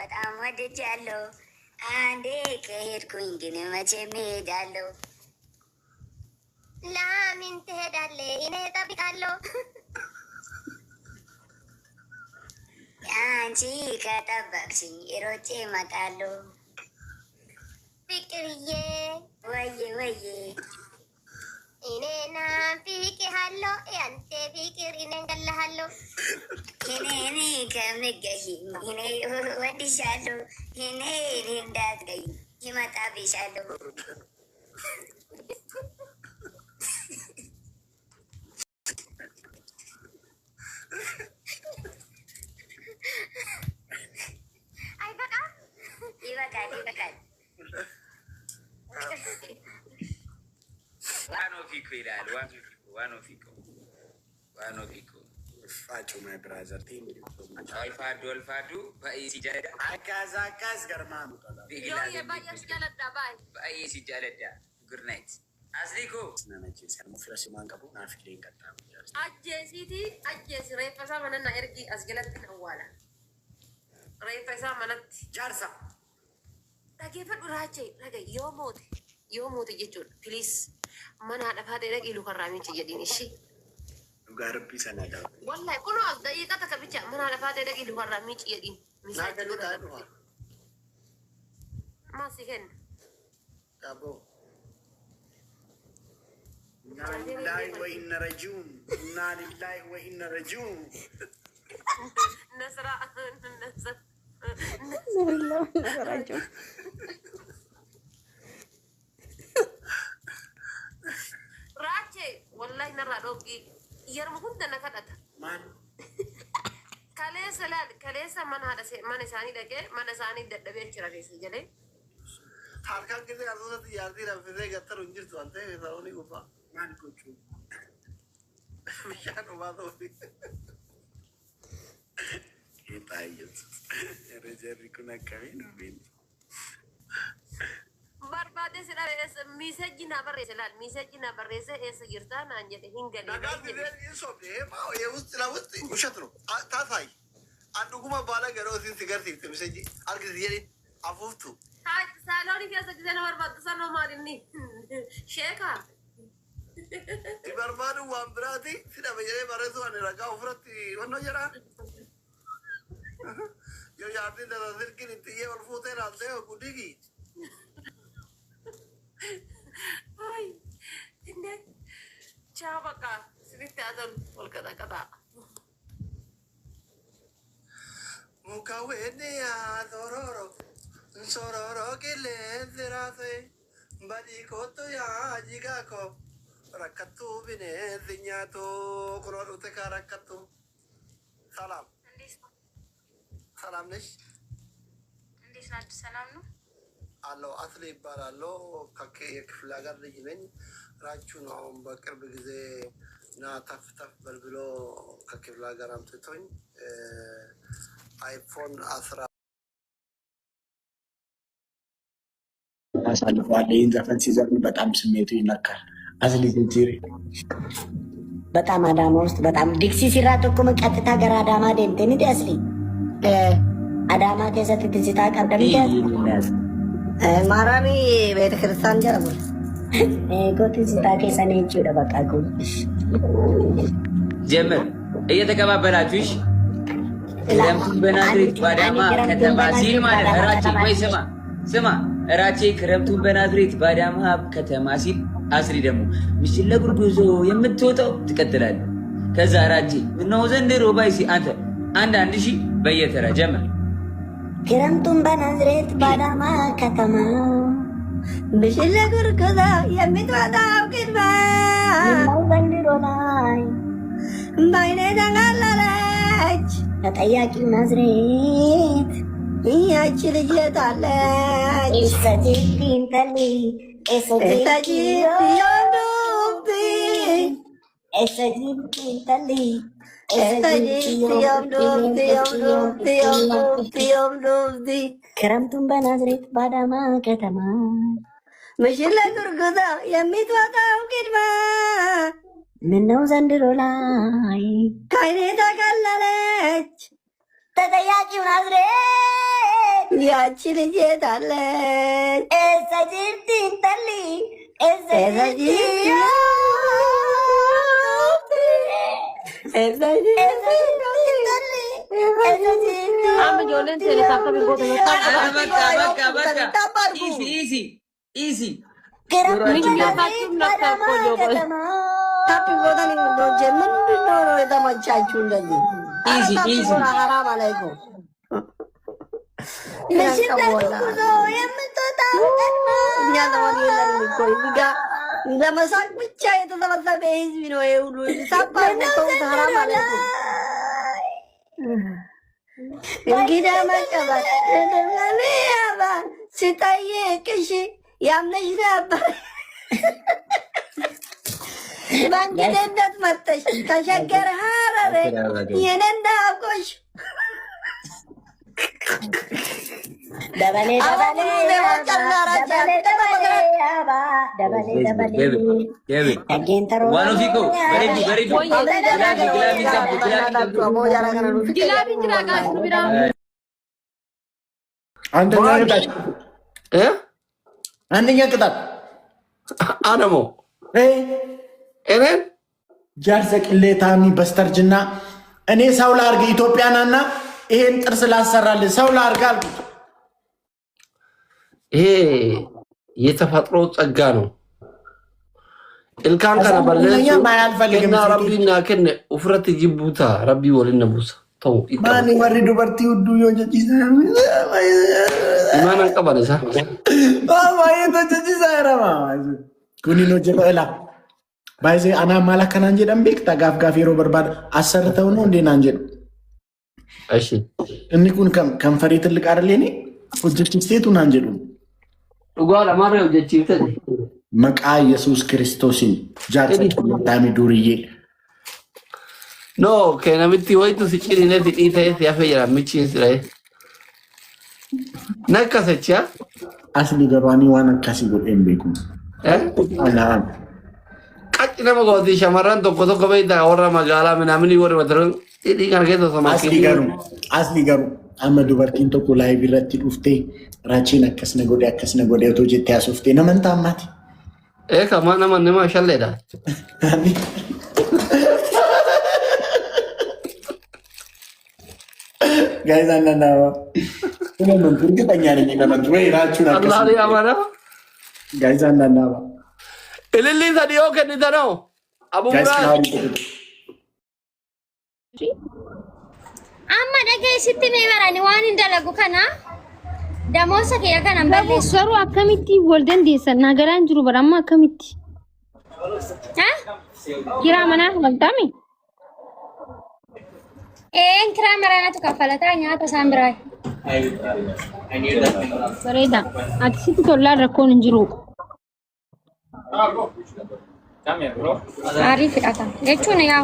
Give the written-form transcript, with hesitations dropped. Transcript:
በጣም ወድጃለሁ። አንዴ ከሄድኩኝ ግን መቼም እሄዳለሁ። ለምን ትሄዳለህ? እኔ እጠብቃለሁ። አንቺ ከጠበቅሽኝ ሮጬ እመጣለሁ። ፍቅርዬ ወዬ ወዬ እኔ ናፍቄሃለሁ። ያንተ ፍቅር እኔ እንገላሃለሁ። እኔ ከምገኝ እኔ ወድሻለሁ። እኔ እንዳትገኝ ይመጣብሻለሁ። አይበቃም? ይበቃል ይበቃል። ዋኖፊኮ ይላል። ዋኖፊኮ Faccio my brother team. Olfadu baay'ee si jaalladha. Akkas garmaanu. Yoo baay'ee si jaalladha baay'ee. Baay'ee si jaalladha. Good night. Asliiko. Nanachi sama flash man qabu naaf illee qatta. Ajjeesi reeffa isaa mana na ergi as jalatti awwaala. Reeffa isaa manatti Jaarsa. dhageeffadhu raachee dhaga yoo moote jechuudha. Please mana haadha faatee dhaqii lukarraa miichi jedhiin ishee. Garbi sana da. Wallahi kuno as daqiiqa takka bicha mana haadha faatee dhaqii lukarraa miichi jedhiin. Naagalu taanu. Maasi kenna. Dabo. Inna lillahi wa inna rajiun. Nasra. Rache wallahi narra dogi yermu kunta nakadata Man. Kalesa mana sani dage mana sani daddabe chira resi jale Harkan kite arzuza tiyardi rafide gattar unjir tuante rauni upa. Man kochu. Mishan ubado. Kita ayat. Jerry kuna kamino bin. Barbade sila message na barrese esa girta na anjete hingali. Nagal dire insobde ma ye usti ushatro. Tatai. Anduguma bala garo sin sigarti message algis yeri afuftu. Ha saloni fi asa gizena barbade sano marini. Sheka. Barbadu wambrati sida bejere barezu ane raga ufrati wanno jara. Yo yardi da zirkin intiye wal fute ralte o kudigi. Ay, ini siapa kah? Cerita dong, kata-kata. Muka wene ya sororo kile zirase badi koto ya jiga ko rakatu bine zinyato kuro uteka rakatu. Salam nesh. Ndis nadu salam no. አሎ አስሊ ይባላለሁ ከክፍለ ሀገር ልጅ ነኝ። ራቹ ነው አሁን በቅርብ ጊዜ እና ተፍ በልብሎ ከክፍለ ሀገር አምጥቶኝ አይፎን 10 አሳልፈዋል። ይህን ዘፈን ሲዘፍን በጣም ስሜቱ ይነካል። አስሊ ትንቲሪ በጣም አዳማ ውስጥ በጣም ዲክሲ ሲራጥ እኮ ቀጥታ ገራ አዳማ ደንተኒ ደስሊ አዳማ ከሰት ትዝታ ቀርደም ማራሚ ቤተክርስቲያን ጀርባ ጎት ዝታ ከሰኔ ጭው ደበቃ ጀምር እየተቀባበላችሁሽ ክረምቱን በናዝሬት ባዳማ ከተማ ሲል ማለት እራቼ ወይ ስማ እራቼ ክረምቱን በናዝሬት ባዳማ ከተማ ሲል አስሪ ደግሞ ምሽት ለጉርጉዞ የምትወጣው ትቀጥላለህ። ከዛ እራቼ ምነው ዘንድሮ ባይሲ አንተ አንድ ሺህ በየተራ ጀምር ክረምቱን በናዝሬት ባዳማ ከተማ ምሽት ለጉርጉዞ የምትወጣው ቅድመ ምነው ዘንድሮ ላይ በዓይኔ ተንጋለለች ተጠያቂው ናዝሬት ያቺ ልጅ የታለች? ኢሰጂን ተሊ ኢሰጂን ተሊ ክረምቱን በናዝሬት ባዳማ ከተማ ምሽት ለጉርጉዞ የምትወጣው ቅድመ ምነው ዘንድሮ ላይ ከዓይኔ ተገለለች ተጠያቂው ናዝሬት ያቺ ልጅ የት አለች? ኤሳ ጅርቲ እንተሊ ኤሳ ጅርቲ ለመሳቅ ብቻ የተሰበሰበ ህዝብ ነው። ሁሉ እንግዲህ መቀበል ሲጠይቅሽ ያምነሽ ነበር። በእንግድነት መጥተሽ ከሸገር ሀረር የኔን ናፍቆሽ ደበሌ አንደኛ ቅጣት አነሞ እኔን ጃርሰ ቅሌታሚ በስተርጅና እኔ ሰው ላርግ ኢትዮጵያናና ይሄን ጥርስ ላሰራልህ ሰው ላርግ አልኩት። ይሄ የተፈጥሮ ጸጋ ነው። ኢልካን ከነበለኛ ማያልፈልግም ረቢና ከነ ኡፍረት ጅቡታ ረቢ ወልነቡሳ ተው ማን ወሪ ዱበርቲ ውዱ ዮጂሳ ማን አንቀበለሳ ዮጂሳ ረማ ኩኒኖ ጀበላ ባይዜ አና ማላከና እንጂ ደምቤክ ታጋፍ ጋፊሮ በርባድ አሰርተው ነው እንዴ ናንጀ እሺ እንኩን ከንፈሬ ትልቅ አይደል እኔ ኦብጀክቲቭ ናንጀሉ ጓላ ማረው ኦብጀክቲቭ መቃ ኢየሱስ ክርስቶስን ጃርሰት ታሚ ዱርዬ ኖ ከነምቲ ወይቱ ሲጭሪነ ዲታ ያፈየራ ምቺን ስራይ ነከሰቻ አስሊ ገባኒ ዋና ካሲ ጎዴን ቤኩ አላ ቀጭ ነመጎቲ ሸመራን ቶኮ ቶኮ በይታ ወራ መጋላ ምናምን ይወር ወትረን ኢዲ ጋርገቶ ሰማኪ አስሊ ገሩ አመዱ በርቲን ቶኮ ላይ ቢረቲ ዱፍቴ ራቺን አከስነ ጎዴ ቶ ጀት ያሱፍቴ ነመንታማት ከማና ማንማ ሸለዳ ጋይዛና ናባ ለምን እርግጠኛ ነኝ ለምን ወይ ራቹን አላህ ያማና ጋይዛና ናባ እልሊ ታዲዮ ከኒታ ነው አቡራ አማ ደገይ ሲቲ ሜበራኒ ዋን እንደለጉ ከና ደሞሰ ከያ ከና በሰሩ አከሚቲ ወልደን ዲሰና ገራን ጅሩ በራማ አከሚቲ ኪራ መና ወልዳሚ ኪራ መራናቱ ከፈለታ ኛታ ሳምብራይ በሬዳ አክሲቲ ቶላ ረኮን እንጅሩ አሪፍ ዳታ ለቹ ነው ያው